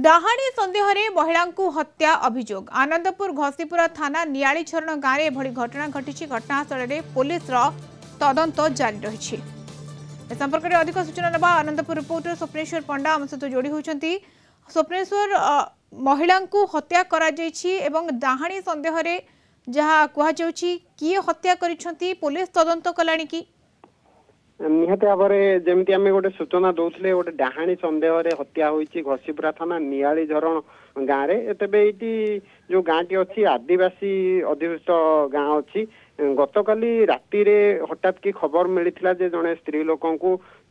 डाहाणी सन्देह महिला को हत्या अभियोग आनंदपुर घसीपुरा थाना नियालीचरण गांव में एभली घटना घटी घटनास्थल में पुलिस तदंत जारी रही। संपर्क में अधिक सूचना ना आनंदपुर रिपोर्टर स्वप्नेश्वर पंडा आम सहित जोड़ी होती। स्वप्नेश्वर, महिला को हत्या डाहाणी सन्देह जहाँ कहु किए हत्या करिसेंती पुलिस तदंत कलानी कि निहत भाव में जमी आम गोटे सूचना दौले गोटे डाहाणी सन्देह हत्या होती घसीपुरा थाना नियाली झरण गाँव में। तेरे ये जो गाँव टी अच्छी आदिवासी अधिष्ठ गाँव अच्छी गतकाली राति हठात की खबर मिलता जड़े स्त्री लोक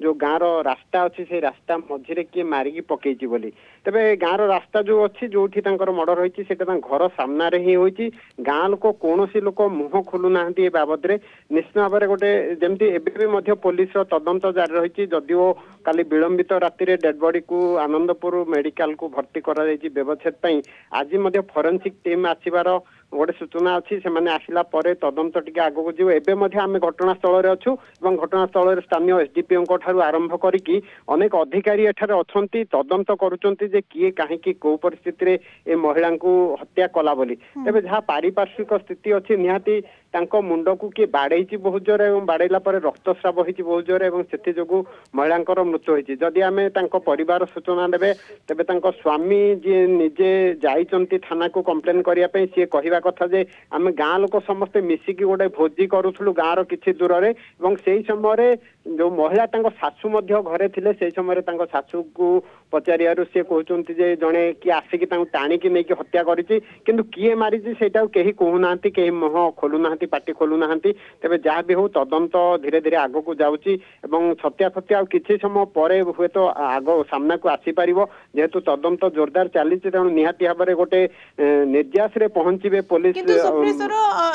जो गाँव रास्ता अच्छी से रास्ता मझे किए मारिकी पकई बोली। तेरे गाँव रास्ता जो अच्छी जो मर्डर होती घर सामने ही होती। गाँ लोक कौन लोक मुह खोलु ना बाबद निश्चित भाव में गोटे जमी एवं पुलिस तदंत जारी रही। जदिओ काली विलंबित राति डेड बॉडी को आनंदपुर मेडिकल को भर्ती कर व्यवच्छेद आज फोरेंसिक टीम आसबार गोटे सूचना अच्छी से आसला तदंत टी आगक जीव। एवं आम घटनास्थल अच्छु घटनास्थल स्थानीय एसडीपीओ आरंभ करी अनेक अधिकारी एठार अच्छा तदंत करुँच किए कहीं कौ परिस्थिति रे ए महिला को हत्या कला बोली। तेज जहाँ पारिपार्श्विक स्थिति अच्छी निहाती मुंड को किए बाड़े बहुत जोर और बाड़ेला रक्तस्राव होती बहुत जोर और से जो महिला मृत्यु होती। जदि आम परिवार सूचना देवे तेज स्वामी जी निजे जाइंट थाना को कंप्लेन करने सी कहवा कथा जे आम गाँ लोक समस्ते मिसिकी गोटे भोजी करूँ गाँव किसी दूर में से समय जो महिला शाशु घरे थे से समय शाशु को पचार सी कहते जड़े किए आसिक टाणिकी नहीं हत्या करी किए मारी से कहीं कहूना कहीं मुह खोलुना पाटी खोलुना। तेज जहाँ भी हो तदंत धीरे धीरे आग को जाऊँगी सत्यासत्य किसी समय पर हुए तो आग सामना को आसीपर जेहेतु तदंत जोरदार चली तेणु निहाती भाव में गोटे निर्यास पहुंचे पुलिस।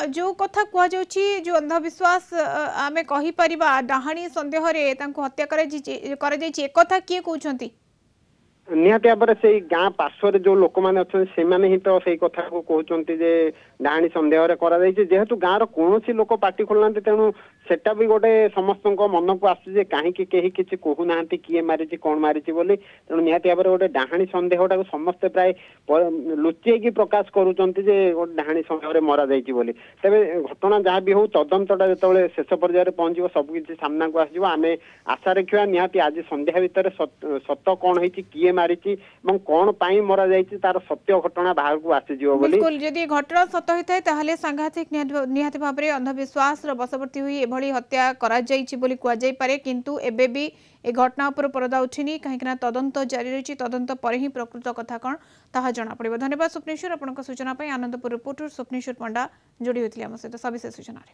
जो कथा कह जो अंधविश्वास आम कहीपर डाहाणी सन्देह हत्या कर किए कहते निहाती भाव से गाँ पार्श्वर जो लोक मैंने अच्छा से ही तो से कथा को कहते डाहाणी सन्देह जेहेतु गाँव कौन लोक पाटी खोलना तेणु सेटा भी गोटे समस्त मन को आसे कहीं किसी कहूना किए मारी कौन मारी बोली। तेणु निहाती भाव में गोटे डाहाणी सन्देह समस्ते प्राय लुचेकी प्रकाश करुँच गोटे डाहाणी सन्देह मरा जाइए बोली। तेज घटना जहाँ भी हो तदंतटा जो शेष पर्यायर पहुंचो सबकि सामना को आसो आम आशा रखा निहाती आज संध्या भितर सत कौन है किए मारी कौन पाई मरा जाइए तार सत्य घटना बाहर को आसीजिव बोली। बिल्कुल जदि घटना सत होता है सांघातिक निहाती भाव में अंधविश्वास बशवर्ती हुई एभली हत्या करा जाइछि बोली कुआ जाई पारे किंतु एबे भी ए घटना पर परदा उठिनी कहीं तदंत जारी रही। तदंत पर ही प्रकृत कथा कौन ताहा जना पड़िबो। धन्यवाद स्वप्नेश्वर आपनका सूचना आनंदपुर रिपोर्टर स्वप्नेश्वर पंडा जोड़ी होती आम सहित सविशेष सूचना।